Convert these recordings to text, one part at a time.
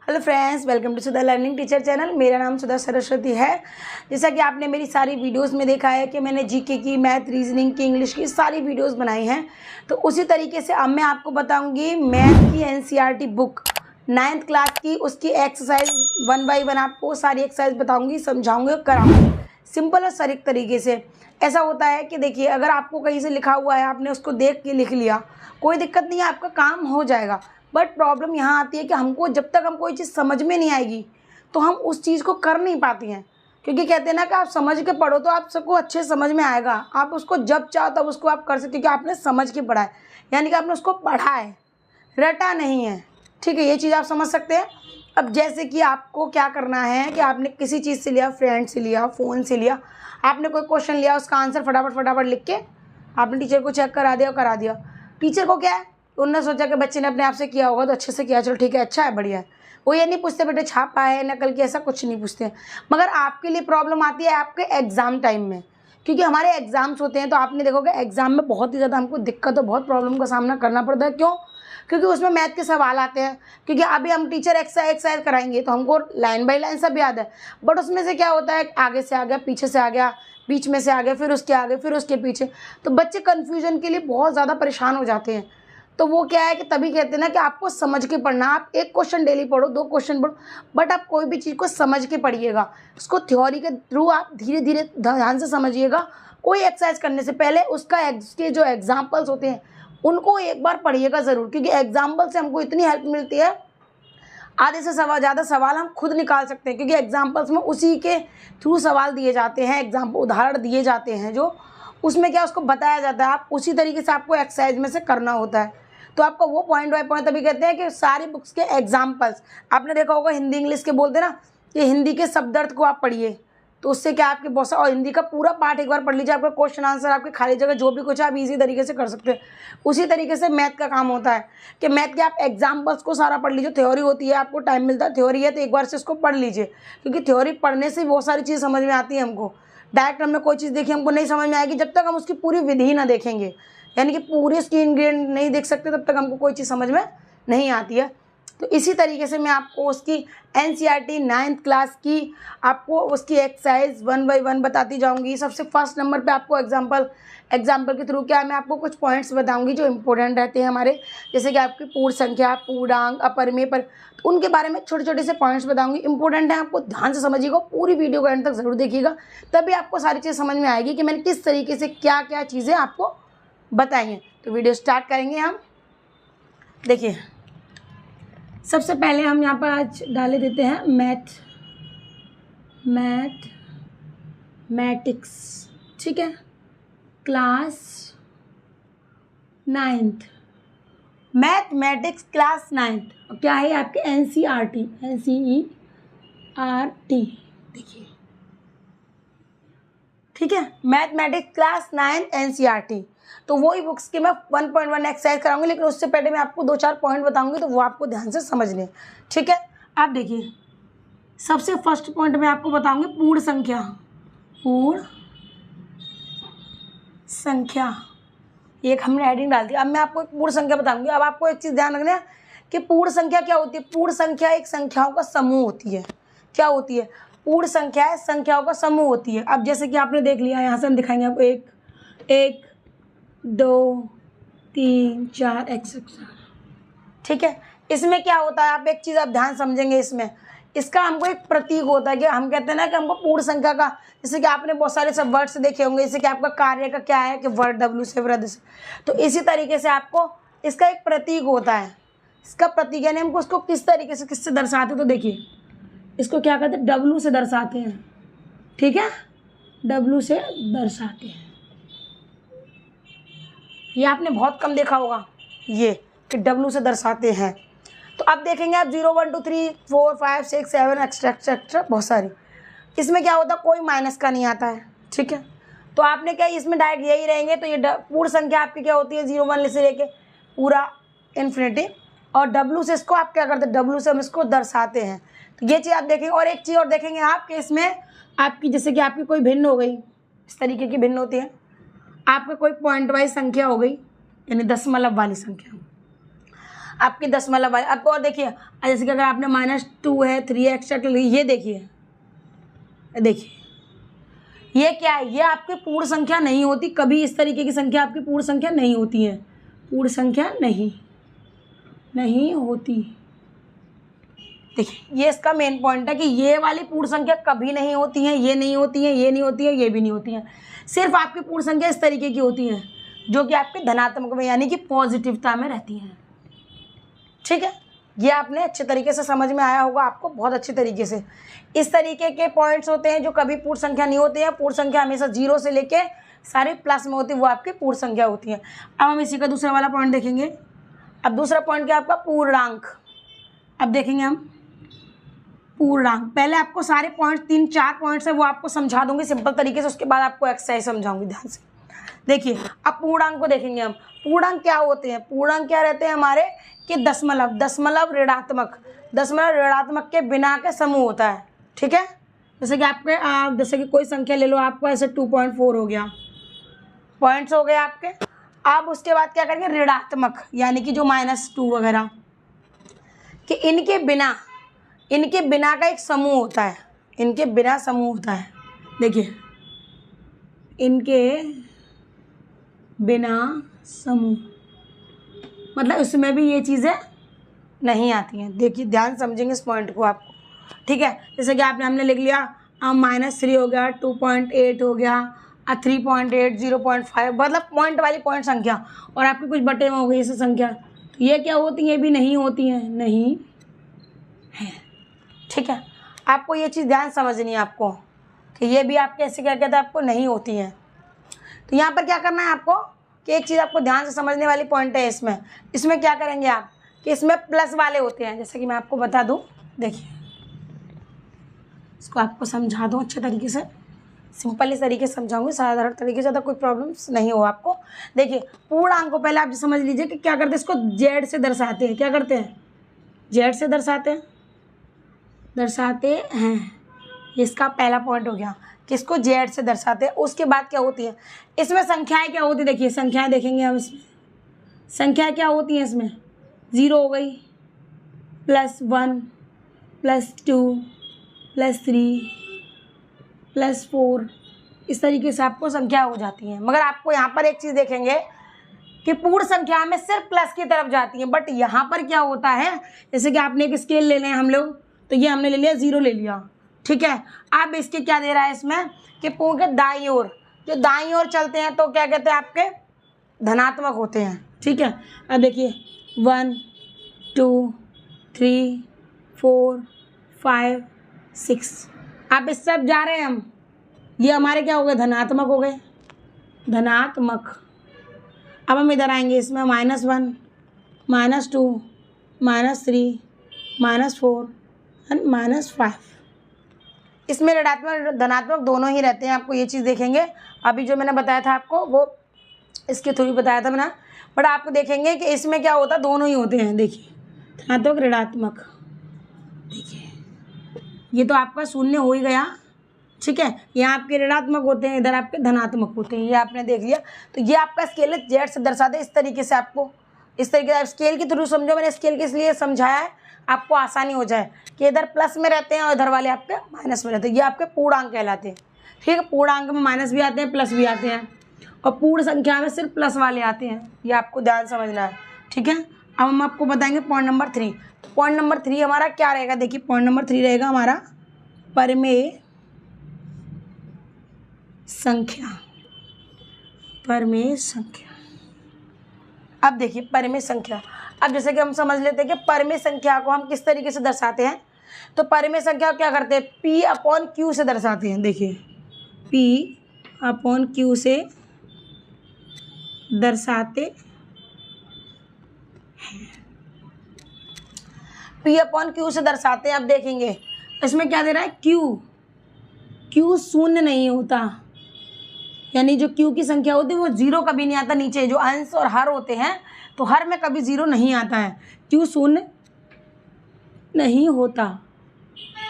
Hello friends, welcome to Sudha learning teacher channel. मेरा नाम सुधा सरस्वती है। जैसा कि आपने मेरी सारी वीडियोस में देखा है कि मैंने जीके की, मैथ, रीजनिंग की, इंग्लिश की सारी वीडियोस बनाई हैं, तो उसी तरीके से अब मैं आपको बताऊंगी मैथ की एनसीईआरटी बुक 9th क्लास की, उसकी एक्सरसाइज 1 बाय 1 आपको सारी एक्सरसाइज बताऊँगी, समझाऊँगी और कराऊँगी सिंपल और सटीक तरीके से। ऐसा होता है कि देखिए, अगर आपको कहीं से लिखा हुआ है, आपने उसको देख के लिख लिया, कोई दिक्कत नहीं है, आपका काम हो जाएगा। बट प्रॉब्लम यहाँ आती है कि हमको जब तक हम कोई चीज़ समझ में नहीं आएगी तो हम उस चीज़ को कर नहीं पाती हैं। क्योंकि कहते हैं ना कि आप समझ के पढ़ो तो आप सबको अच्छे समझ में आएगा। आप उसको जब चाहो तब उसको आप कर सकते हो, क्योंकि आपने समझ के पढ़ा है, यानी कि आपने उसको पढ़ा है, रटा नहीं है। ठीक है, ये चीज़ आप समझ सकते हैं। अब जैसे कि आपको क्या करना है कि आपने किसी चीज़ से लिया, फ्रेंड से लिया, फ़ोन से लिया, आपने कोई क्वेश्चन लिया, उसका आंसर फटाफट लिख के आपने टीचर को चेक करा दिया। टीचर को क्या है, उन्होंने सोचा कि बच्चे ने अपने आप से किया होगा तो अच्छे से किया, चलो ठीक है, अच्छा है, बढ़िया है। वो ये नहीं पूछते बेटे छापा है, नकल की, ऐसा कुछ नहीं पूछते। मगर आपके लिए प्रॉब्लम आती है आपके एग्ज़ाम टाइम में, क्योंकि हमारे एग्ज़ाम्स होते हैं तो आपने देखोगे एग्ज़ाम में बहुत ही ज़्यादा हमको दिक्कत और बहुत प्रॉब्लम का सामना करना पड़ता है। क्यों? क्योंकि उसमें मैथ के सवाल आते हैं। क्योंकि अभी हम टीचर एक्सरसाइज कराएंगे तो हमको लाइन बाय लाइन सब याद है, बट उसमें से क्या होता है, आगे से आ गया, पीछे से आ गया, बीच में से आ गया, फिर उसके आगे, फिर उसके पीछे, तो बच्चे कन्फ्यूजन के लिए बहुत ज़्यादा परेशान हो जाते हैं। तो वो क्या है कि तभी कहते हैं ना कि आपको समझ के पढ़ना। आप एक क्वेश्चन डेली पढ़ो, 2 क्वेश्चन पढ़ो, बट आप कोई भी चीज़ को समझ के पढ़िएगा। उसको थ्योरी के थ्रू आप धीरे धीरे ध्यान से समझिएगा। कोई एक्सरसाइज करने से पहले उसके जो एग्जाम्पल्स होते हैं उनको एक बार पढ़िएगा ज़रूर, क्योंकि एग्जाम्पल से हमको इतनी हेल्प मिलती है, आधे से ज़्यादा सवाल हम खुद निकाल सकते हैं, क्योंकि एग्जाम्पल्स में उसी के थ्रू सवाल दिए जाते हैं, एग्जाम्पल उदाहरण दिए जाते हैं, जो उसमें क्या उसको बताया जाता है। आप उसी तरीके से आपको एक्सरसाइज में से करना होता है। तो आपका वो पॉइंट बाय पॉइंट तभी कहते हैं कि सारी बुक्स के एग्जाम्पल्स, आपने देखा होगा हिंदी इंग्लिश के बोलते ना कि हिंदी के शब्द अर्थ को आप पढ़िए, तो उससे क्या आपके बहुत सारा, और हिंदी का पूरा पार्ट एक बार पढ़ लीजिए, आपका क्वेश्चन आंसर, आपकी खाली जगह जो भी कुछ है आप इजी तरीके से कर सकते हैं। उसी तरीके से मैथ का काम होता है कि मैथ के आप एग्जाम्पल्स को सारा पढ़ लीजिए। थ्योरी होती है, आपको टाइम मिलता है, थ्योरी है तो एक बार से इसको पढ़ लीजिए, क्योंकि थ्योरी पढ़ने से बहुत सारी चीज़ समझ में आती है हमको। डायरेक्ट हमने कोई चीज़ देखी, हमको नहीं समझ में आएगी जब तक हम उसकी पूरी विधि ना देखेंगे, यानी कि पूरे उसकी इंग्रेडिएंट नहीं देख सकते, तब तक हमको कोई चीज़ समझ में नहीं आती है। तो इसी तरीके से मैं आपको उसकी एनसीईआरटी 9th क्लास की आपको उसकी एक्सरसाइज 1 बाय 1 बताती जाऊंगी। सबसे फर्स्ट नंबर पे आपको एग्जाम्पल के थ्रू क्या है, मैं आपको कुछ पॉइंट्स बताऊंगी जो इंपॉर्टेंट रहते हैं हमारे, जैसे कि आपकी पूर्ण संख्या, पूर्णांक, अपरिमेय, तो उनके बारे में छोटे छोटे से पॉइंट्स बताऊंगी। इंपॉर्टेंट है, आपको ध्यान से समझिएगा, पूरी वीडियो को एंड तक जरूर देखिएगा, तभी आपको सारी चीज़ समझ में आएगी कि मैंने किस तरीके से क्या क्या चीज़ें आपको बताई हैं। तो वीडियो स्टार्ट करेंगे हम। देखिए, सबसे पहले हम यहाँ पर आज डाले देते हैं मैथमेटिक्स, ठीक है, class 9th, mathematics class 9th। क्या है आपके एनसीईआरटी, देखिए, ठीक है, मैथमेटिक्स क्लास 9th एनसीईआरटी। तो वही बुक्स की मैं 1.1 एक्सरसाइज कराऊंगी, लेकिन उससे पहले मैं आपको 2-4 पॉइंट बताऊंगी, तो वो आपको ध्यान से समझ लें, ठीक है। आप देखिए, सबसे फर्स्ट पॉइंट मैं आपको बताऊंगी पूर्ण संख्या। एक हमने हेडिंग डाल दी। अब मैं आपको एक पूर्ण संख्या बताऊंगी। अब आपको एक चीज़ ध्यान रखना है कि पूर्ण संख्या क्या होती है। पूर्ण संख्या एक संख्याओं का समूह होती है। क्या होती है? पूर्ण संख्या संख्याओं का समूह होती है। अब जैसे कि आपने देख लिया, यहाँ से हम दिखाएंगे आपको 1, 2, 3, 4 एक्सेट्रा, ठीक है। इसमें क्या होता है, आप एक चीज़ आप ध्यान समझेंगे, इसमें इसका हमको एक प्रतीक होता है कि हम कहते हैं ना कि हमको पूर्ण संख्या का, जैसे कि आपने बहुत सारे सब वर्ड्स देखे होंगे, जैसे कि आपका कार्य का क्या है कि वर्ड W से वृद्ध से, तो इसी तरीके से आपको इसका एक प्रतीक होता है। इसका प्रतीक यानी हमको उसको किस तरीके से किससे दर्शाते हैं, तो देखिए इसको क्या कहते हैं, W से दर्शाते हैं, ठीक है, W से दर्शाते हैं। ये आपने बहुत कम देखा होगा, ये कि W से दर्शाते हैं। तो अब देखेंगे आप 0, 1, 2, 3, 4, 5, 6, 7 एक्स्ट्रा बहुत सारी। इसमें क्या होता है, कोई माइनस का नहीं आता है, ठीक है। तो आपने क्या, इसमें डायरेक्ट यही रहेंगे। तो ये पूर्ण संख्या आपकी क्या होती है, 0, 1 से लेके पूरा इन्फिनिटी, और W से इसको आप क्या करते हैं, W से हम इसको दर्शाते हैं। तो ये चीज़ आप देखेंगे। और एक चीज़ और देखेंगे आप कि इसमें आपकी, जैसे कि आपकी कोई भिन्न हो गई, इस तरीके की भिन्न होती है, आपका कोई पॉइंट वाइज संख्या हो गई, यानी दशमलव वाली संख्या। आपकी दशमलव वाली। आपको और देखिए, जैसे कि अगर आपने -2 है, 3 है, एक्स्ट्रा, ये देखिए ये क्या है, ये आपकी पूर्ण संख्या नहीं होती कभी। इस तरीके की संख्या आपकी पूर्ण संख्या नहीं होती है, पूर्ण संख्या नहीं होती। देखिए ये इसका मेन पॉइंट है कि ये वाली पूर्ण संख्या कभी नहीं होती है, ये नहीं होती है, ये नहीं होती है, ये भी नहीं होती है। सिर्फ आपकी पूर्ण संख्या इस तरीके की होती है जो कि आपके धनात्मक में यानी कि पॉजिटिवता में रहती है। ठीक है, ये आपने अच्छे तरीके से समझ में आया होगा आपको, बहुत अच्छे तरीके से। इस तरीके के पॉइंट्स होते हैं जो कभी पूर्ण संख्या नहीं होते हैं। पूर्ण संख्या हमेशा 0 से लेके सारे प्लस में होती है, वो आपकी पूर्ण संख्या होती है। अब हम इसी का दूसरा वाला पॉइंट देखेंगे। अब दूसरा पॉइंट क्या आपका, पूर्णांक। अब देखेंगे हम पूर्णांक। पहले आपको सारे पॉइंट्स 3-4 पॉइंट्स है वो आपको समझा दूंगी सिंपल तरीके से, उसके बाद आपको एक्सरसाइज समझाऊंगी ध्यान से। देखिए अब पूर्णांक को देखेंगे हम। पूर्णांक क्या होते हैं, पूर्णांक क्या रहते हैं हमारे कि दशमलव ऋणात्मक के बिना के समूह होता है। ठीक है, जैसे कि आपके जैसे कि कोई संख्या ले लो, आपको ऐसे 2.4 हो गया, पॉइंट्स हो गए आपके। अब उसके बाद क्या करेंगे, ऋणात्मक यानी कि जो -2 वगैरह कि इनके बिना का एक समूह होता है, इनके बिना समूह होता है। देखिए इनके बिना समूह मतलब उसमें भी ये चीज़ें नहीं आती हैं। देखिए ध्यान समझेंगे इस पॉइंट को आपको। ठीक है, जैसे कि हमने लिख लिया -3 हो गया, 2.8 हो गया, 3.8, 0.5 मतलब पॉइंट वाली पॉइंट संख्या, और आपकी कुछ बटे में हो गई इसे संख्या, तो ये क्या होती हैं, ये भी नहीं होती हैं, नहीं है। ठीक है, आपको ये चीज़ ध्यान समझनी है आपको कि ये भी आपके ऐसे क्या कहते हैं आपको नहीं होती हैं। तो यहाँ पर क्या करना है आपको कि एक चीज़ आपको ध्यान से समझने वाली पॉइंट है इसमें क्या करेंगे आप कि इसमें प्लस वाले होते हैं। जैसे कि मैं आपको बता दूँ, देखिए इसको आपको समझा दूँ अच्छे तरीके से, सिंपल इस तरीके से समझाऊंगी, साधारण तरीके से, ज़्यादा कोई प्रॉब्लम्स नहीं हो आपको। देखिए पूर्णांक को पहले आप समझ लीजिए कि क्या करते हैं, इसको जेड से दर्शाते हैं। क्या करते हैं, जेड से दर्शाते हैं। इसका पहला पॉइंट हो गया कि इसको जेड से दर्शाते हैं। उसके बाद क्या होती है, इसमें संख्याएं क्या होती है, देखिए संख्याएं देखेंगे हम। इसमें संख्याएं क्या होती हैं, इसमें 0 हो गई, +1, +2, +3, +4, इस तरीके से आपको संख्या हो जाती हैं। मगर आपको यहाँ पर एक चीज़ देखेंगे कि पूर्ण संख्या में सिर्फ प्लस की तरफ जाती है। बट यहाँ पर क्या होता है, जैसे कि आपने एक स्केल ले लें हम लोग, तो ये हमने ले लिया 0 ले लिया। ठीक है, अब इसके क्या दे रहा है इसमें कि पूर्ण के दाईं ओर, जो दाईं ओर चलते हैं तो क्या कहते हैं आपके धनात्मक होते हैं। ठीक है, अब देखिए 1, 2, 3, 4, 5, 6, आप इस सब जा रहे हैं हम, ये हमारे क्या हो गए, धनात्मक हो गए, धनात्मक। अब हम इधर आएंगे, इसमें -1, -2, -3, -4 और -5, इसमें ऋणात्मक धनात्मक दोनों ही रहते हैं। आपको ये चीज़ देखेंगे, अभी जो मैंने बताया था आपको वो इसके थ्रू बताया था मैंने, बट आपको देखेंगे कि इसमें क्या होता है, दोनों ही होते हैं। देखिए धनात्मक ऋणात्मक, देखिए ये तो आपका 0 हो ही गया। ठीक है, यहाँ आपके ऋणात्मक होते हैं, इधर आपके धनात्मक होते हैं, ये आपने देख लिया। तो ये आपका स्केल है, जेड से दर्शाते इस तरीके से। आपको इस तरीके से स्केल के थ्रू समझो, मैंने स्केल के इसलिए समझाया है आपको आसानी हो जाए कि इधर प्लस में रहते हैं और इधर वाले आपके माइनस में रहते हैं। ये आपके पूर्णांक कहलाते हैं। ठीक है, पूर्णांक में माइनस भी आते हैं, प्लस भी आते हैं, और पूर्ण संख्या में सिर्फ प्लस वाले आते हैं। ये आपको ध्यान समझना है। ठीक है, अब हम आपको बताएंगे पॉइंट नंबर 3। पॉइंट नंबर 3 हमारा क्या रहेगा, देखिए पॉइंट नंबर 3 रहेगा हमारा परमेय संख्या। परमेय संख्या, अब देखिए परमेय संख्या। अब जैसे कि हम समझ लेते हैं कि परमेय संख्या को हम किस तरीके से दर्शाते हैं, तो परमेय संख्या को क्या करते हैं, P/Q से दर्शाते हैं। देखिए P/Q से दर्शाते हैं, P/Q से दर्शाते हैं। अब देखेंगे इसमें क्या दे रहा है, Q 0 नहीं होता, यानी जो Q की संख्या होती है वो 0 कभी नहीं आता। नीचे जो अंश और हर होते हैं तो हर में कभी 0 नहीं आता है, Q 0 नहीं होता।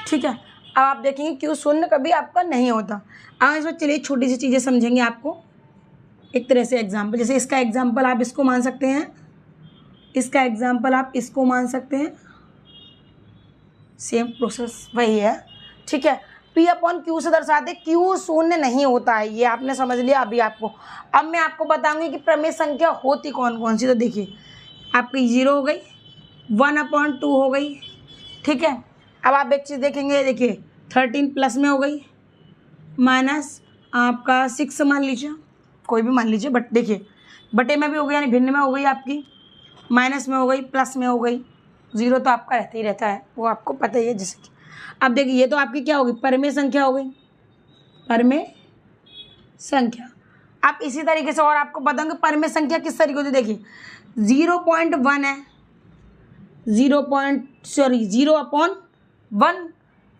ठीक है, अब आप देखेंगे Q 0 कभी आपका नहीं होता। अब इसमें चलिए छोटी सी चीज़ें समझेंगे आपको एक तरह से एग्जाम्पल। जैसे इसका एग्जाम्पल आप इसको मान सकते हैं, इसका एग्जाम्पल आप इसको मान सकते हैं, सेम प्रोसेस वही है, ठीक है। P अपॉन Q से दर्शाते, Q शून्य नहीं होता है, ये आपने समझ लिया अभी आपको। अब मैं आपको बताऊंगी कि प्रमेय संख्या होती कौन कौन सी। तो देखिए आपकी 0 हो गई, 1/2 हो गई, ठीक है। अब आप एक चीज़ देखेंगे, देखिए 13 प्लस में हो गई, माइनस आपका 6 मान लीजिए, कोई भी मान लीजिए, बट देखिए बटे में भी हो गई यानी भिन्न में हो गई आपकी, माइनस में हो गई, प्लस में हो गई, 0 तो आपका रहता ही रहता है, वो आपको पता ही है। जैसे कि अब देखिए ये तो आपकी क्या होगी, परमेय संख्या हो गई, परमेय संख्या। अब इसी तरीके से और आपको बताऊंगे परमेय संख्या किस तरीके से। देखिए 0.1 है, 0.1,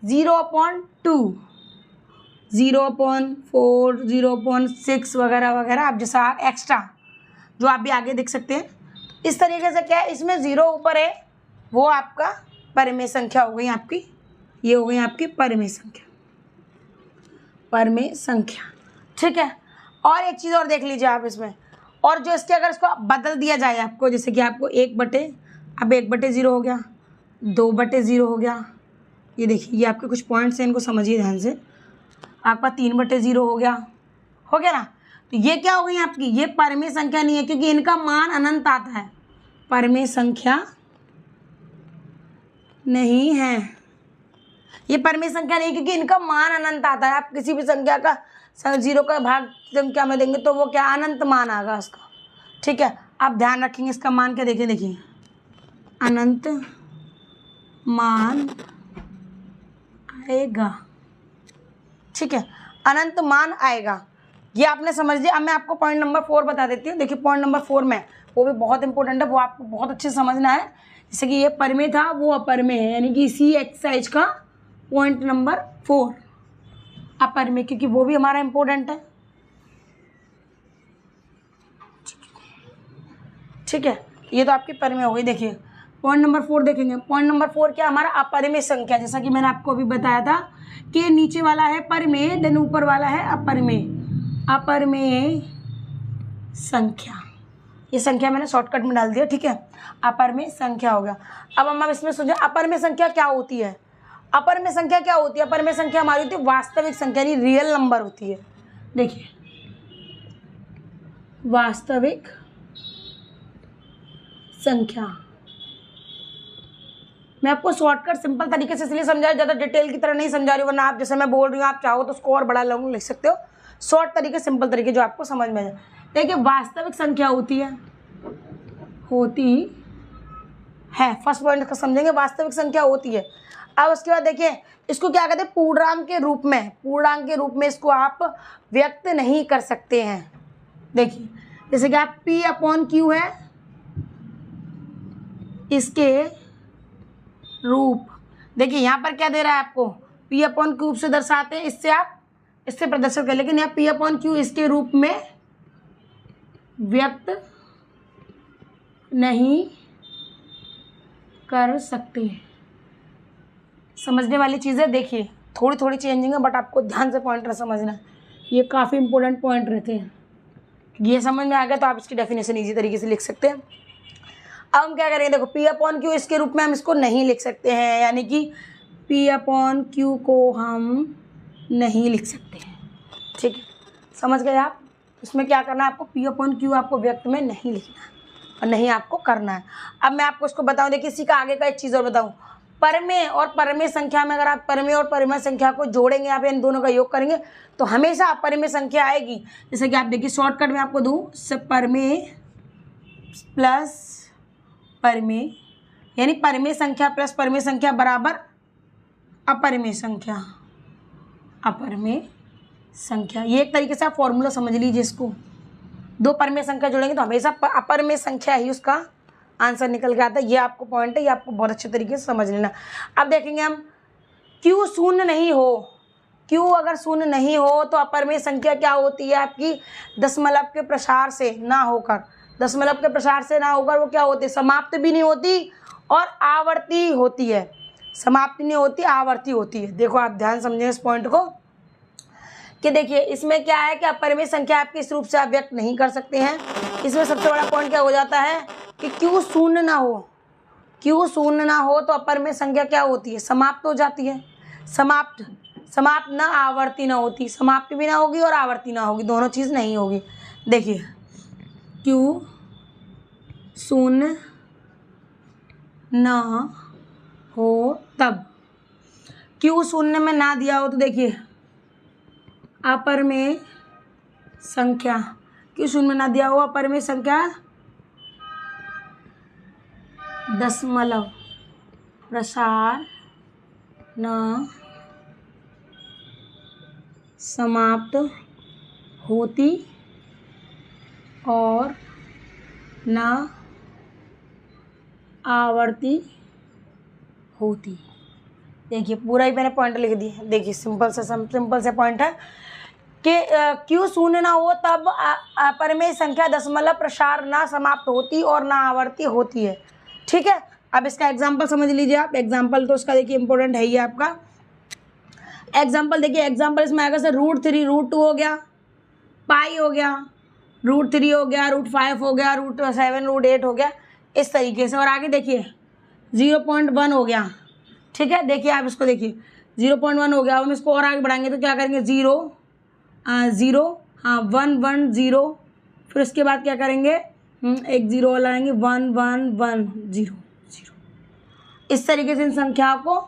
0/2, 0/4, 0.6 वगैरह वगैरह, आप जैसा एक्स्ट्रा जो आप भी आगे देख सकते हैं। इस तरीके से क्या है, इसमें 0 ऊपर है, वो आपका परमेय संख्या हो गई आपकी, ये हो गई आपकी परमेय संख्या, परमेय संख्या, ठीक है। और एक चीज़ और देख लीजिए आप इसमें, और जो इसके अगर इसको बदल दिया जाए आपको, जैसे कि आपको 1/0 हो गया, 2/0 हो गया, ये देखिए ये आपके कुछ पॉइंट्स हैं, इनको समझिए ध्यान से। आपका 3/0 हो गया ना। तो ये क्या हो गई आपकी, ये परमेय संख्या नहीं है, क्योंकि इनका मान अनंत आता है, परमेय संख्या नहीं है, ये परमेय संख्या नहीं, क्योंकि इनका मान अनंत आता है। आप किसी भी संख्या का 0 का भाग संख्या में देंगे तो वो क्या अनंत मान आएगा उसका, ठीक है। आप ध्यान रखेंगे इसका मान क्या, देखिए अनंत मान आएगा, ठीक है, अनंत मान आएगा, ये आपने समझ लिया। अब मैं आपको पॉइंट नंबर 4 बता देती हूँ। देखिए पॉइंट नंबर 4 में, वो भी बहुत इंपॉर्टेंट है, वो आपको बहुत अच्छे से समझना है। जैसे कि ये परमेय था, वो अपरमेय है, यानी कि इसी एक्सरसाइज का पॉइंट नंबर 4 अपरमेय, क्योंकि वो भी हमारा इंपॉर्टेंट है, ठीक है। ये तो आपकी परमेय हो गई। देखिए पॉइंट नंबर 4 देखेंगे, पॉइंट नंबर 4 क्या, हमारा अपरमेय संख्या। जैसा कि मैंने आपको अभी बताया था कि नीचे वाला है परमेय, देन ऊपर वाला है अपरमेय, अपरमेय संख्या, ये संख्या मैंने शॉर्टकट में डाल दिया, ठीक है, अपरमेय संख्या हो गया। अब हम इसमें सोचें अपरमेय संख्या क्या होती है। अपरमेय संख्या क्या होती है, अपरमेय संख्या हमारी होती है वास्तविक संख्या, यानी रियल नंबर होती है। देखिए वास्तविक संख्या, मैं आपको शॉर्टकट सिंपल तरीके से इसलिए समझा, ज़्यादा डिटेल की तरह नहीं समझा रही हूँ, वरना आप जैसे मैं बोल रही हूँ आप चाहो तो उसको और बड़ा लॉन्ग लिख सकते हो, शॉर्ट तरीके सिंपल तरीके जो आपको समझ में आ जाए। देखिए वास्तविक संख्या होती है, फर्स्ट पॉइंट का समझेंगे, वास्तविक संख्या होती है। अब उसके बाद देखिए इसको क्या कहते हैं, पूर्णांक के रूप में इसको आप व्यक्त नहीं कर सकते हैं। देखिए जैसे कि आप P/Q है, इसके रूप, देखिए यहाँ पर क्या दे रहा है आपको, P/Q से दर्शाते हैं, इससे प्रदर्शित कर, लेकिन यहाँ P/Q इसके रूप में व्यक्त नहीं कर सकते। समझने वाली चीज़ें देखिए थोड़ी थोड़ी चेंजिंग है, बट आपको ध्यान से पॉइंट समझना है, ये काफ़ी इंपॉर्टेंट पॉइंट रहते हैं। ये समझ में आ गया तो आप इसकी डेफिनेशन इजी तरीके से लिख सकते हैं। अब हम क्या करेंगे, देखो P/Q इसके रूप में हम इसको नहीं लिख सकते हैं, यानी कि P/Q को हम नहीं लिख सकते हैं, ठीक है, समझ गए आप। इसमें क्या करना है आपको, P/Q आपको व्यक्त में नहीं लिखना है और नहीं आपको करना है। अब मैं आपको इसको बताऊं, देखिए इसी का आगे का एक चीज़ और बताऊं, परमेय और परमेय संख्या में अगर आप परमेय और परमेय संख्या को जोड़ेंगे, आप इन दोनों का योग करेंगे तो हमेशा अपरमेय संख्या आएगी। जैसे कि आप देखिए शॉर्टकट में आपको दूँ, परमेय प्लस परमेय, यानी परमेय संख्या प्लस परमेय संख्या बराबर अपरमेय संख्या, अपरमेय संख्या। ये एक तरीके से आप फॉर्मूला समझ लीजिए इसको, दो परमेय संख्या जोड़ेंगे तो हमेशा अपरमेय संख्या ही उसका आंसर निकल के आता है। ये आपको पॉइंट है, ये आपको बहुत अच्छे तरीके से समझ लेना। अब देखेंगे हम Q शून्य नहीं हो, Q अगर शून्य नहीं हो तो अपरमेय संख्या क्या होती है आपकी, दशमलव के प्रसार से ना होकर, दशमलव के प्रसार से ना होकर वो क्या होती है, समाप्त भी नहीं होती और आवर्ती होती है, समाप्ति नहीं होती आवर्ती होती है। देखो आप ध्यान समझें इस पॉइंट को कि देखिए इसमें क्या है कि अपरमेय संख्या आपके इस रूप से आप व्यक्त नहीं कर सकते हैं। इसमें सबसे बड़ा पॉइंट क्या हो जाता है कि क्यू शून्य ना हो, क्यू शून्य ना हो तो अपर में संख्या क्या होती है, समाप्त हो जाती है। समाप्त, समाप्त ना आवर्ती ना होती, समाप्ति भी ना होगी और आवर्ती ना होगी, दोनों चीज़ नहीं होगी। देखिए क्यू शून्य ना हो तब, क्यू शून्य में ना दिया हो तो देखिए अपर में संख्या, क्यू शून्य में ना दिया हो अपर में संख्या दशमलव प्रसार न समाप्त होती और न आवर्ती होती। देखिए पूरा ही मैंने पॉइंट लिख दिए। देखिए सिंपल से पॉइंट है कि क्यू शून्य ना हो तब अपर में संख्या दशमलव प्रसार ना समाप्त होती और ना आवर्ती होती है। ठीक है, अब इसका एग्जाम्पल समझ लीजिए आप। एग्जाम्पल तो उसका देखिए इंपॉर्टेंट है ही आपका। एग्जाम्पल देखिए, एग्जाम्पल इसमें आएगा सर √3 √2 हो गया, पाई हो गया, √3 हो गया, √5 हो गया, √7 √8 हो गया, इस तरीके से। और आगे देखिए 0.1 हो गया। ठीक है, देखिए आप इसको देखिए 0.1 हो गया। अब हम इसको और आगे बढ़ाएंगे तो क्या करेंगे 0 0 हाँ 1 1 0, फिर उसके बाद क्या करेंगे एक 0 और लाएंगे 1 1 1 0 0। इस तरीके से इन संख्याओं को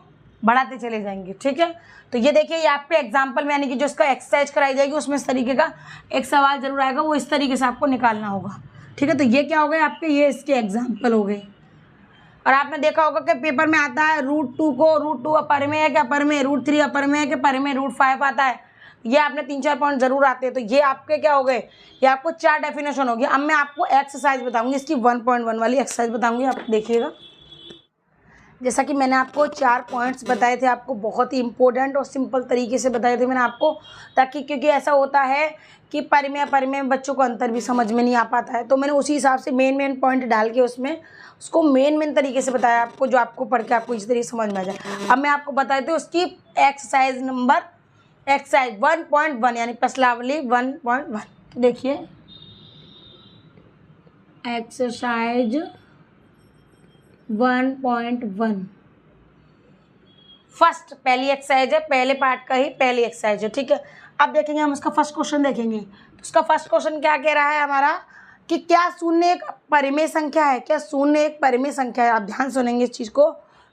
बढ़ाते चले जाएंगे। ठीक है, तो ये देखिए ये आपके एग्जाम्पल में यानी कि जो इसका एक्सरसाइज कराई जाएगी उसमें इस तरीके का एक सवाल जरूर आएगा, वो इस तरीके से आपको निकालना होगा। ठीक है, तो ये क्या हो गए आपके, ये इसके एग्जाम्पल हो गए। और आपने देखा होगा कि पेपर में आता है √2 को √2 अपर में है कि अपर में, √3 अपर में है कि पर में, √5 आता है। ये आपने 3-4 पॉइंट जरूर आते हैं। तो ये आपके क्या हो गए, ये आपको 4 डेफिनेशन हो गई। अब मैं आपको एक्सरसाइज बताऊंगी, इसकी 1.1 वाली एक्सरसाइज बताऊंगी, आप देखिएगा। जैसा कि मैंने आपको 4 पॉइंट्स बताए थे, आपको बहुत ही इंपॉर्टेंट और सिंपल तरीके से बताए थे मैंने आपको, ताकि क्योंकि ऐसा होता है कि पर में बच्चों को अंतर भी समझ में नहीं आ पाता है। तो मैंने उसी हिसाब से मेन पॉइंट डाल के उसमें उसको मेन तरीके से बताया आपको, जो आपको पढ़ के आपको इस तरीके से समझ में आ जाए। अब मैं आपको बताई थी उसकी एक्सरसाइज 1.1 यानी प्रश्नावली 1.1। तो देखिए एक्सरसाइज 1.1 फर्स्ट पहली एक्सरसाइज है, पहले पार्ट का ही पहली एक्सरसाइज है। ठीक है, अब देखेंगे हम उसका फर्स्ट क्वेश्चन देखेंगे। तो उसका फर्स्ट क्वेश्चन क्या कह रहा है हमारा कि क्या शून्य एक परिमेय संख्या है, क्या शून्य एक परिमेय संख्या है। आप ध्यान सुनेंगे इस चीज को,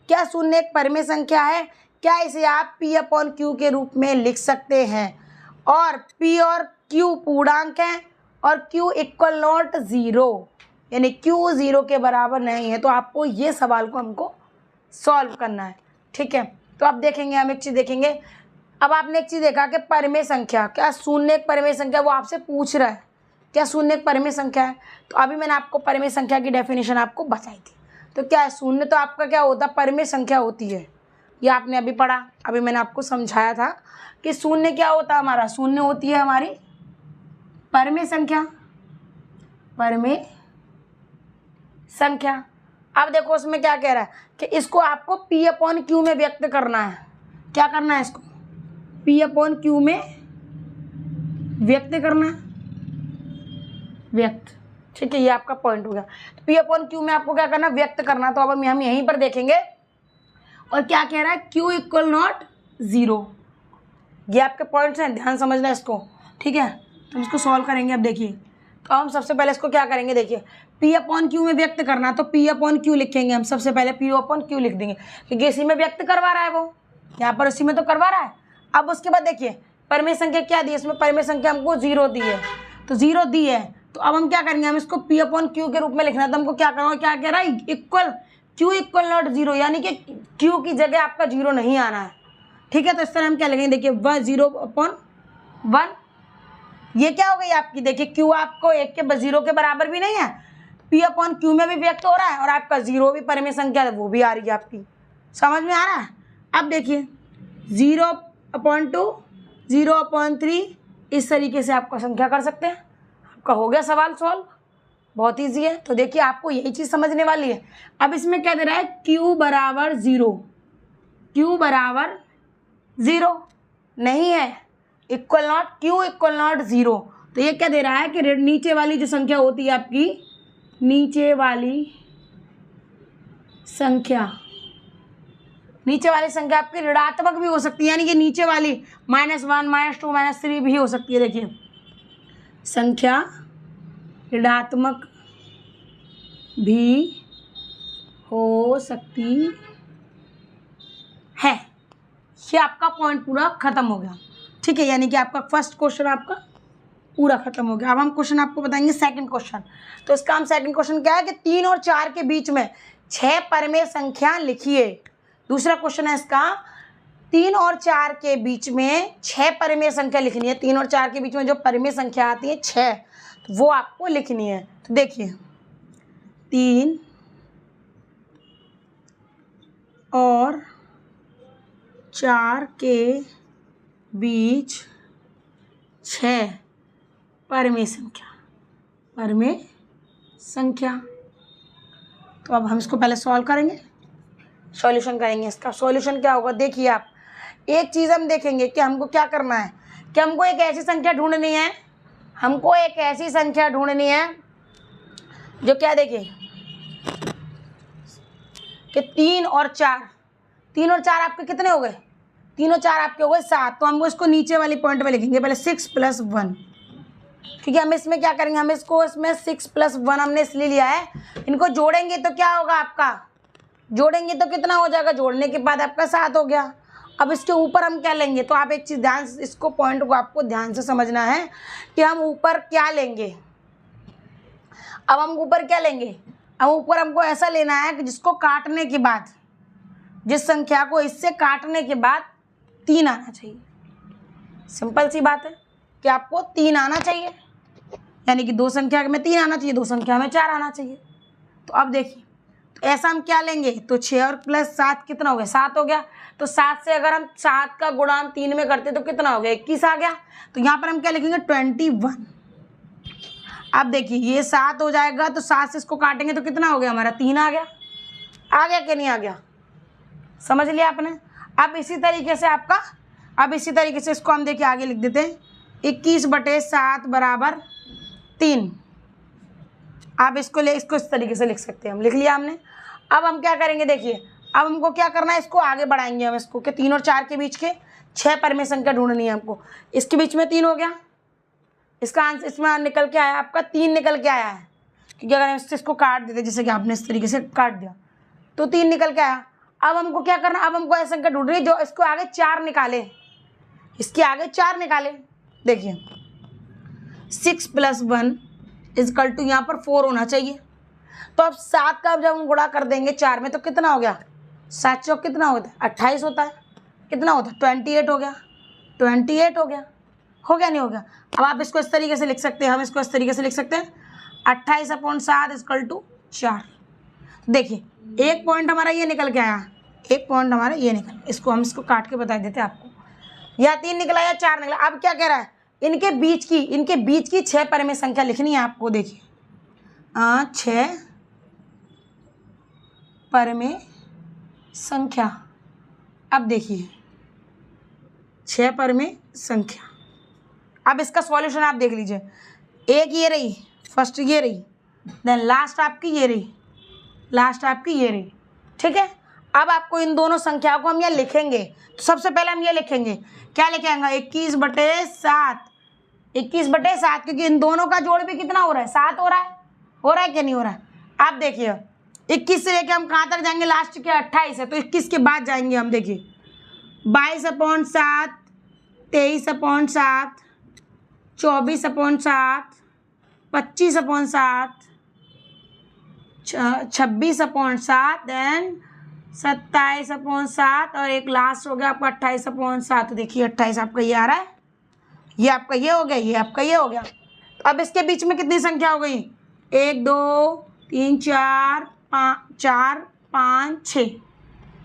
क्या शून्य एक परिमेय संख्या है, क्या इसे आप P/Q के रूप में लिख सकते हैं, और P और Q पूर्णांक हैं और Q = 0 यानी Q 0 के बराबर नहीं है। तो आपको ये सवाल को हमको सॉल्व करना है। ठीक है, तो अब देखेंगे हम एक चीज़ देखेंगे। अब आपने एक चीज़ देखा कि परिमेय संख्या, क्या शून्य एक परिमेय संख्या, वो आपसे पूछ रहा है क्या शून्य एक परिमेय संख्या है। तो अभी मैंने आपको परिमेय संख्या की डेफिनेशन आपको बताई थी। तो क्या है, शून्य तो आपका क्या होता है, परिमेय संख्या होती है। ये आपने अभी पढ़ा, अभी मैंने आपको समझाया था कि शून्य क्या होता है हमारा, शून्य होती है हमारी परिमेय संख्या, परिमेय संख्या। अब देखो उसमें क्या कह रहा है कि इसको आपको P/Q में व्यक्त करना है। क्या करना है, इसको P/Q में व्यक्त करना है, व्यक्त। ठीक है, ये आपका पॉइंट हो गया। तो P/Q में आपको क्या करना, व्यक्त करना। तो अब हम यहीं पर देखेंगे और क्या कह रहा है, Q = 0। ये आपके पॉइंट्स हैं, ध्यान समझना इसको। ठीक है, तो इसको सॉल्व करेंगे। अब देखिए, तो हम सबसे पहले इसको क्या करेंगे, देखिए P/Q में व्यक्त करना, तो P/Q लिखेंगे हम। सबसे पहले P/Q लिख देंगे क्योंकि इसी में व्यक्त करवा रहा है, वो यहाँ पर उसी में तो करवा रहा है। अब उसके बाद देखिए परिमेय संख्या क्या दी है, इसमें परिमेय संख्या हमको 0 दी है, तो 0 दी है। तो अब हम क्या करेंगे, हम इसको P/Q के रूप में लिखना है। तो हमको क्या करना है, क्या कह रहा है, Q = 0 यानी कि Q की जगह आपका 0 नहीं आना है। ठीक है, तो इस तरह हम क्या लिखेंगे, देखिए 0/1। ये क्या हो गई आपकी, देखिए Q आपको 0 के बराबर भी नहीं है, P/Q में भी व्यक्त हो रहा है, और आपका 0 भी परिमेय संख्या है, वो भी आ रही है आपकी। समझ में आ रहा है। अब देखिए 0/2 0/3 इस तरीके से आपका संख्या कर सकते हैं। आपका हो गया सवाल सॉल्व, बहुत ईजी है। तो देखिए आपको यही चीज़ समझने वाली है। अब इसमें क्या दे रहा है, Q = 0, Q = 0 नहीं है, Q = 0। तो ये क्या दे रहा है कि नीचे वाली जो संख्या होती है आपकी नीचे वाली संख्या आपकी ऋणात्मक भी हो सकती है, यानी कि नीचे वाली -1, -2, -3 भी हो सकती है। देखिए संख्या ऋणात्मक भी हो सकती है। ये आपका पॉइंट पूरा खत्म हो गया, ठीक है, यानी कि आपका फर्स्ट क्वेश्चन आपका पूरा खत्म हो गया। अब हम क्वेश्चन आपको बताएंगे सेकंड क्वेश्चन। तो इसका हम सेकंड क्वेश्चन क्या है कि 3 और 4 के बीच में 6 परमेय संख्या लिखिए। दूसरा क्वेश्चन है इसका 3 और 4 के बीच में 6 परमेय संख्या लिखनी है। 3 और 4 के बीच में जो परमेय संख्या आती है 6, तो वो आपको लिखनी है। तो देखिए 3 और 4 के बीच 6 परमेय संख्या। तो अब हम इसको पहले सॉल्व करेंगे, सॉल्यूशन करेंगे। इसका सॉल्यूशन क्या होगा, देखिए आप एक चीज़ हम देखेंगे कि हमको क्या करना है कि हमको एक ऐसी संख्या ढूंढनी है, जो क्या, देखिए कि 3 और 4 आपके कितने हो गए, 3 और 4 आपके हो गए 7। तो हमको इसको नीचे वाली पॉइंट में लिखेंगे पहले 6 + 1, क्योंकि हम इसमें क्या करेंगे, हम इसको इसमें 6 + 1 हमने इसलिए लिया है, इनको जोड़ेंगे तो क्या होगा आपका, जोड़ेंगे तो कितना हो जाएगा, जोड़ने के बाद आपका 7 हो गया। अब इसके ऊपर हम क्या लेंगे, तो आप एक चीज़ ध्यान, इसको पॉइंट को आपको ध्यान से समझना है कि हम ऊपर क्या लेंगे। अब हम ऊपर क्या लेंगे, अब ऊपर हमको ऐसा लेना है कि जिसको काटने के बाद, जिस संख्या को इससे काटने के बाद 3 आना चाहिए। सिंपल सी बात है कि आपको 3 आना चाहिए, यानी कि 2 संख्या में 3 आना चाहिए, 2 संख्या में 4 आना चाहिए। तो अब देखिए, तो ऐसा हम क्या लेंगे, तो 6 और +7 कितना हो गया, 7 हो गया। तो 7 से अगर हम 7 का गुणा हम 3 में करते तो कितना हो गया, 21 आ गया। तो यहाँ पर हम क्या लिखेंगे, 21। अब देखिए ये 7 हो जाएगा, तो 7 से इसको काटेंगे तो कितना हो गया हमारा, 3 आ गया कि नहीं आ गया, समझ लिया आपने। अब इसी तरीके से इसको हम देखिए आगे लिख देते हैं, 21/7 = 3। आप इसको इस तरीके से लिख सकते हैं, हम लिख लिया हमने। अब हम क्या करेंगे, देखिए अब हमको क्या करना है, इसको आगे बढ़ाएंगे हम इसको कि 3 और 4 के बीच के 6 परमेय संख्या ढूंढनी है हमको। इसके बीच में 3 हो गया, इसका आंसर इसमें निकल के आया आपका 3 निकल के आया है, क्योंकि अगर हम इसको काट देते जैसे कि आपने इस तरीके से काट दिया तो 3 निकल के आया। अब हमको क्या करना, अब हमको ऐसी संख्या ढूंढ रही है जो इसको आगे 4 निकाले, इसके आगे 4 निकाले। देखिए 6 + 1 = यहाँ पर 4 होना चाहिए। तो अब 7 का जब हम गुणा कर देंगे 4 में तो कितना हो गया, 7 चौक कितना होता है, 28 होता है, कितना होता है, 28 हो गया, 28 हो गया, नहीं हो गया। अब आप इसको इस तरीके से लिख सकते हैं, हम इसको इस तरीके से लिख सकते हैं, 28/7 = 4। देखिए एक पॉइंट हमारा ये निकल के आया, एक पॉइंट हमारा ये निकल, इसको हम इसको काट के बता देते हैं आपको, या 3 निकला या 4 निकला। अब क्या कह रहा है, इनके बीच की 6 परमेय संख्या लिखनी है आपको। देखिए 6 परमेय संख्या। अब देखिए 6 परमेय संख्या, अब इसका सॉल्यूशन आप देख लीजिए, एक ये रही, फर्स्ट ये रही, देन लास्ट आपकी ये रही, ठीक है। अब आपको इन दोनों संख्याओं को हम ये लिखेंगे, तो सबसे पहले हम ये लिखेंगे, क्या लिखेंगे, 21/7, क्योंकि इन दोनों का जोड़ भी कितना हो रहा है, 7 हो रहा है कि नहीं हो रहा है। आप देखिए 21 से लेके हम कहाँ तक जाएंगे, लास्ट के 28 है, तो 21 के बाद जाएंगे हम। देखिए 22/7, 23/7, 24/7, 25/7, 26/7, देन 27/7 और एक लास्ट हो गया आपका 28/7। देखिए 28 आपका ये आ रहा है, ये आपका ये हो गया, ये आपका ये हो गया। तो अब इसके बीच में कितनी संख्या हो गई, 1 2 3 4 5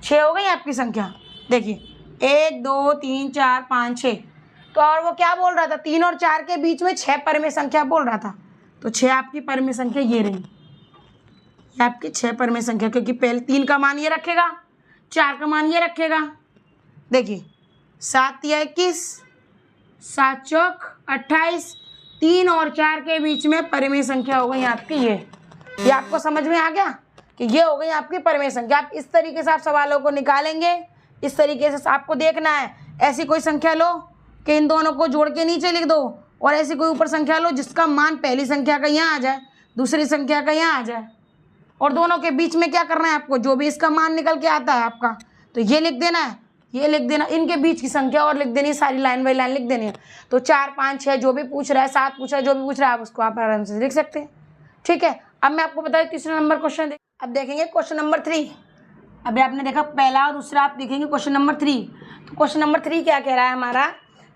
6 हो गई आपकी संख्या। देखिए 1 2 3 4 5 6। तो और वो क्या बोल रहा था, 3 और 4 के बीच में 6 परमेय संख्या बोल रहा था, तो 6 आपकी परमेय संख्या ये रही, ये आपकी 6 परमेय संख्या, क्योंकि पहले 3 का मान ये रखेगा, 4 का मान ये रखेगा। देखिए 7 या 21, 7 चौक 28, 3 और 4 के बीच में परमेय संख्या हो गई आपकी ये। ये आपको समझ में आ गया कि ये हो गई आपकी परिमेय संख्या। आप इस तरीके से आप सवालों को निकालेंगे, इस तरीके से आपको देखना है। ऐसी कोई संख्या लो कि इन दोनों को जोड़ के नीचे लिख दो, और ऐसी कोई ऊपर संख्या लो जिसका मान पहली संख्या का यहाँ आ जाए, दूसरी संख्या का यहाँ आ जाए, और दोनों के बीच में क्या करना है आपको, जो भी इसका मान निकल के आता है आपका तो ये लिख देना है, ये लिख देना, इनके बीच की संख्या और लिख देनी है, सारी लाइन बाई लाइन लिख देनी है। तो 4, 5, 6 जो भी पूछ रहा है, 7 पूछ रहा है, जो भी पूछ रहा है, आप उसको आप आराम से लिख सकते हैं। ठीक है, अब मैं आपको बताऊँ तीसरा नंबर क्वेश्चन। अब देखेंगे क्वेश्चन नंबर 3। अभी आपने देखा पहला और दूसरा, आप देखेंगे क्वेश्चन नंबर 3। तो क्वेश्चन नंबर 3 क्या कह रहा है हमारा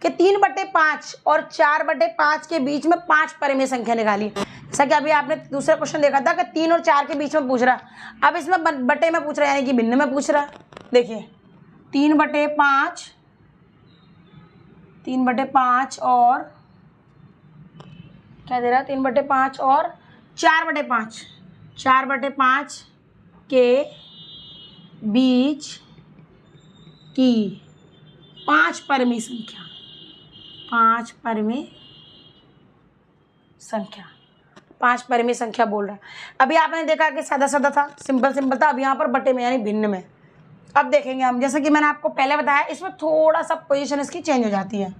कि 3/5 और 4/5 के बीच में 5 परिमेय संख्या निकाली। जैसा कि अभी आपने दूसरा क्वेश्चन देखा था कि 3 और 4 के बीच में पूछ रहा, अब इसमें बटे में पूछ रहा है, यानी कि भिन्न में पूछ रहा। देखिए 3/5 और क्या दे रहा है, 3/5 और 4/5, 4/5 के बीच की 5 परिमेय संख्या, 5 परिमेय संख्या, 5 परिमेय संख्या बोल रहा है। अभी आपने देखा कि सादा सादा था, सिंपल सिंपल था। अब यहाँ पर बटे में यानी भिन्न में। अब देखेंगे हम, जैसे कि मैंने आपको पहले बताया, इसमें थोड़ा सा पोजीशन इसकी चेंज हो जाती है।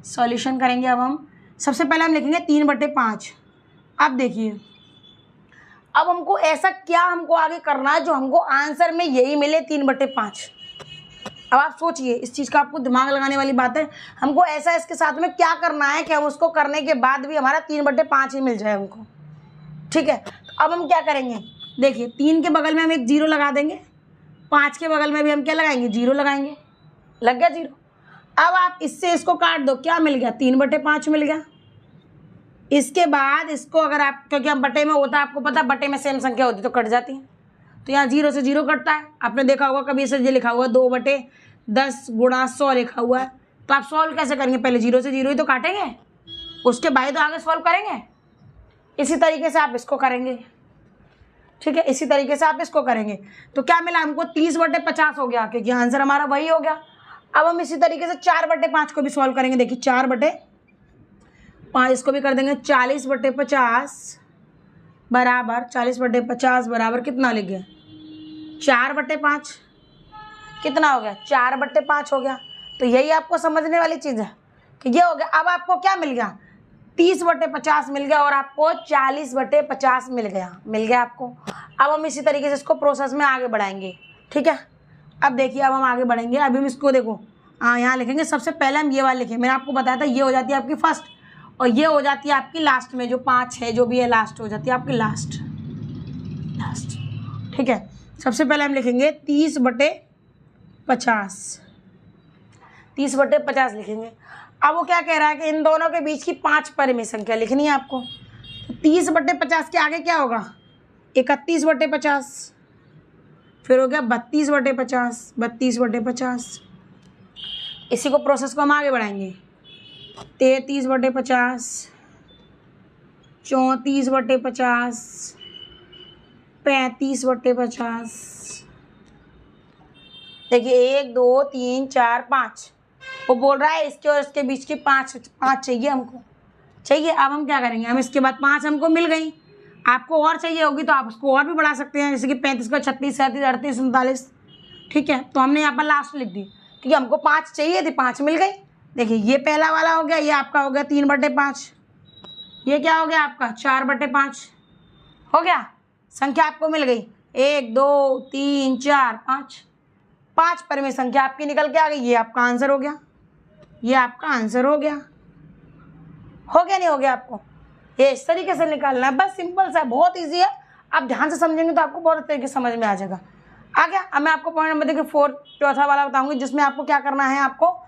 सॉल्यूशन करेंगे अब हम। सबसे पहले हम लिखेंगे 3/5। अब देखिए, अब हमको ऐसा क्या हमको आगे करना है जो हमको आंसर में यही मिले 3/5। अब आप सोचिए, इस चीज़ का आपको दिमाग लगाने वाली बात है। हमको ऐसा इसके साथ में क्या करना है कि हम उसको करने के बाद भी हमारा 3/5 ही मिल जाए हमको। ठीक है, तो अब हम क्या करेंगे, देखिए 3 के बगल में हम एक 0 लगा देंगे, 5 के बगल में भी हम क्या लगाएंगे, 0 लगाएंगे। लग गया 0। अब आप इससे इसको काट दो, क्या मिल गया, 3/5 मिल गया। इसके बाद इसको अगर आप, क्योंकि हम बटे में होता है, आपको पता है बटे में सेम संख्या होती तो कट जाती है, तो यहाँ 0 से 0 कटता है। आपने देखा होगा कभी ऐसे ये लिखा हुआ 2/10 गुणा 100 लिखा हुआ है, तो आप सॉल्व कैसे करेंगे, पहले 0 से 0 ही तो काटेंगे, उसके बाद तो आगे सॉल्व करेंगे। इसी तरीके से आप इसको करेंगे। ठीक है, इसी तरीके से आप इसको करेंगे। तो क्या मिला हमको, 30/50 हो गया, क्योंकआंसर हमारा वही हो गया। अब हम इसी तरीके से 4/5 को भी सॉल्व करेंगे। देखिए 4/5 इसको भी कर देंगे, 40/50 बराबर, 40/50 बराबर कितना लिख गया, 4/5। कितना हो गया, 4/5 हो गया। तो यही आपको समझने वाली चीज़ है कि ये हो गया। अब आपको क्या मिल गया, 30/50 मिल गया और आपको 40/50 मिल गया आपको। अब हम इसी तरीके से इसको प्रोसेस में आगे बढ़ाएंगे। ठीक है, अब देखिए, अब हम आगे बढ़ेंगे। अभी हम इसको देखो, यहाँ लिखेंगे। सबसे पहले हम ये वाला लिखेंगे, मैंने आपको बताया था ये हो जाती है आपकी फर्स्ट, और ये हो जाती है आपकी लास्ट में, जो 5 है जो भी है लास्ट हो जाती है आपकी लास्ट। ठीक है, सबसे पहले हम लिखेंगे 30/50, 30/50 लिखेंगे। अब वो क्या कह रहा है कि इन दोनों के बीच की 5 परिमेय संख्या लिखनी है आपको। तो 30/50 के आगे क्या होगा, 31/50, फिर हो गया 32/50, 32/50। इसी को प्रोसेस को हम आगे बढ़ाएंगे, 33/50, 34/50, 35/50। देखिए 1 2 3 4 5, वो बोल रहा है इसके और इसके बीच की 5 चाहिए हमको, चाहिए। अब हम क्या करेंगे, हम इसके बाद 5 हमको मिल गई, आपको और चाहिए होगी तो आप उसको और भी बढ़ा सकते हैं, जैसे कि 35 का 36, 37, 38, 39। ठीक है, तो हमने यहाँ पर लास्ट लिख दी क्योंकि हमको 5 चाहिए थी, 5 मिल गई। देखिए ये पहला वाला हो गया, ये आपका हो गया 3/5, ये क्या हो गया आपका 4/5 हो गया। संख्या आपको मिल गई 1 2 3 4 5, 5 परिमेय संख्या आपकी निकल के आ गई। ये आपका आंसर हो गया, ये आपका आंसर हो गया नहीं हो गया आपको। ये इस तरीके से निकालना है, बस सिंपल सा, बहुत इजी है। आप ध्यान से समझेंगे तो आपको बहुत तरीके से समझ में आ जाएगा। आ गया। अब मैं आपको पॉइंट नंबर देखिए 4 चौथा वाला बताऊंगी, जिसमें आपको क्या करना है, आपको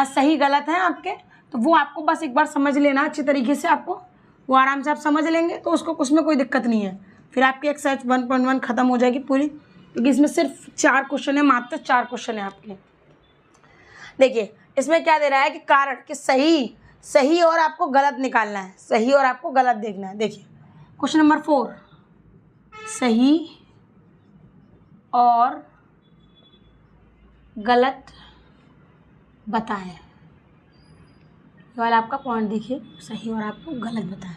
सही गलत है आपके, तो वो आपको बस एक बार समझ लेना अच्छी तरीके से, आपको वो आराम से आप समझ लेंगे तो उसको उसमें कोई दिक्कत नहीं है। फिर आपकी एक्सरसाइज 1.1 खत्म हो जाएगी पूरी, क्योंकि इसमें सिर्फ 4 क्वेश्चन है, मात्र 4 क्वेश्चन है आपके। देखिए इसमें क्या दे रहा है कि कारण कि सही और आपको गलत निकालना है, सही और आपको गलत देखना है। देखिए क्वेश्चन नंबर 4, सही और गलत बताएं। ये वाला आपका पॉइंट देखिए, सही और आपको गलत बताएं।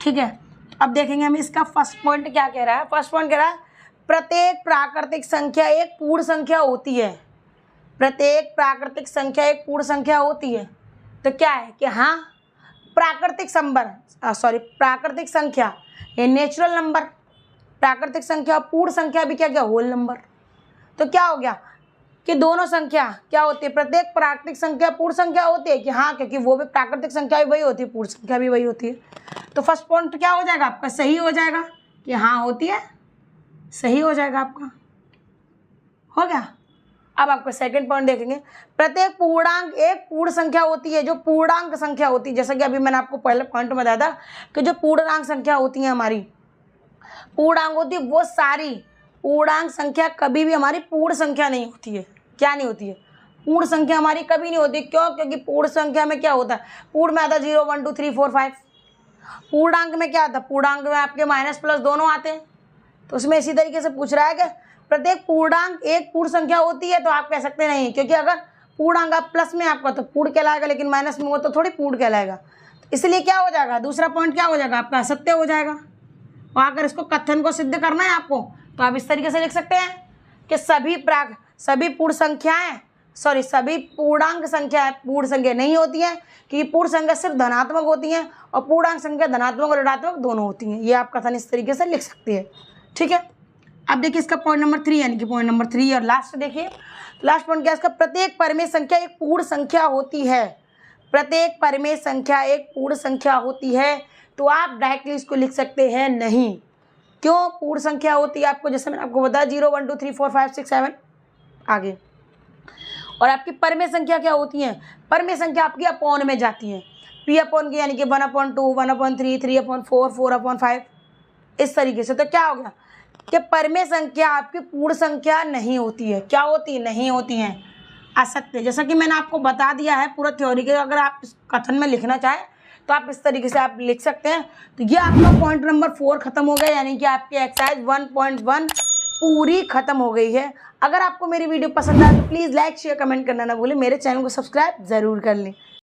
ठीक है, अब देखेंगे हम इसका फर्स्ट पॉइंट क्या कह रहा है। फर्स्ट पॉइंट कह रहा है प्रत्येक प्राकृतिक संख्या एक पूर्ण संख्या होती है। प्रत्येक प्राकृतिक संख्या एक पूर्ण संख्या होती है। तो क्या है कि हाँ, प्राकृतिक संख्या ये नेचुरल नंबर, प्राकृतिक संख्या पूर्ण संख्या भी क्या क्या होल नंबर। तो क्या हो गया कि दोनों संख्या क्या होती है, प्रत्येक प्राकृतिक संख्या पूर्ण संख्या होती है कि हाँ, क्योंकि वो भी प्राकृतिक संख्या भी वही होती है, पूर्ण संख्या भी वही होती है। तो फर्स्ट पॉइंट क्या हो जाएगा आपका, सही हो जाएगा कि हाँ होती है, सही हो जाएगा आपका, हो गया। अब आपका सेकंड पॉइंट देखेंगे, प्रत्येक पूर्णांक एक पूर्ण संख्या होती है। जो पूर्णांक संख्या होती है, जैसा कि अभी मैंने आपको पहले पॉइंट में बताया था कि जो पूर्णांक संख्या होती है हमारी, पूर्णांक होती है वो सारी, पूर्णांक संख्या कभी भी हमारी पूर्ण संख्या नहीं होती है। क्या नहीं होती है, पूर्ण संख्या हमारी कभी नहीं होती। क्यों, क्योंकि पूर्ण संख्या में क्या होता है, पूर्ण में आता है 0 1 2 3 4 5। पूर्णांक में क्या आता है, पूर्णांक में आपके माइनस प्लस दोनों आते हैं। तो उसमें इसी तरीके से पूछ रहा है कि प्रत्येक पूर्णांक एक पूर्ण संख्या होती है, तो आप कह सकते नहीं, क्योंकि अगर पूर्णांक आप प्लस में आपका तो पूर्ण कहलाएगा, लेकिन माइनस में हो तो थोड़ी पूर्ण कहलाएगा। तो इसलिए क्या हो जाएगा, दूसरा पॉइंट क्या हो जाएगा आपका, असत्य हो जाएगा। और अगर इसको कथन को सिद्ध करना है आपको, तो आप इस तरीके से लिख सकते हैं कि सभी पूर्ण संख्याएं सभी पूर्णांक संख्याएं पूर्ण संख्या नहीं होती हैं, कि पूर्ण संख्या सिर्फ धनात्मक होती हैं और पूर्णांक संख्या धनात्मक और ऋणात्मक दोनों होती हैं। ये आप कथन इस तरीके से लिख सकते हैं। ठीक है, अब देखिए इसका पॉइंट नंबर 3, यानी कि पॉइंट नंबर 3 और लास्ट देखिए, लास्ट पॉइंट क्या है इसका, प्रत्येक परिमेय संख्या एक पूर्ण संख्या होती है। प्रत्येक परिमेय संख्या एक पूर्ण संख्या होती है। तो आप डायरेक्टली इसको लिख सकते हैं नहीं। क्यों, पूर्ण संख्या होती है आपको, जैसे मैंने आपको बताया 0 1 2 3 4 5 6 7 आगे। और आपकी परिमेय संख्या क्या होती है, परिमेय संख्या आपकी अपॉन में जाती है, p अपॉन की, यानी कि 1/2 1/3 3/4 4/5 इस तरीके से। तो क्या हो गया कि परिमेय संख्या आपकी पूर्ण संख्या नहीं होती है। क्या होती है, नहीं होती है, असत्य। जैसा कि मैंने आपको बता दिया है पूरा थ्योरी के, अगर आप इस कथन में लिखना चाहें तो आप इस तरीके से आप लिख सकते हैं। तो ये आपका पॉइंट नंबर 4 खत्म हो गया, यानी कि आपकी एक्सरसाइज 1.1 पूरी खत्म हो गई है। अगर आपको मेरी वीडियो पसंद आए तो प्लीज़ लाइक शेयर कमेंट करना ना भूलें। मेरे चैनल को सब्सक्राइब ज़रूर कर लें।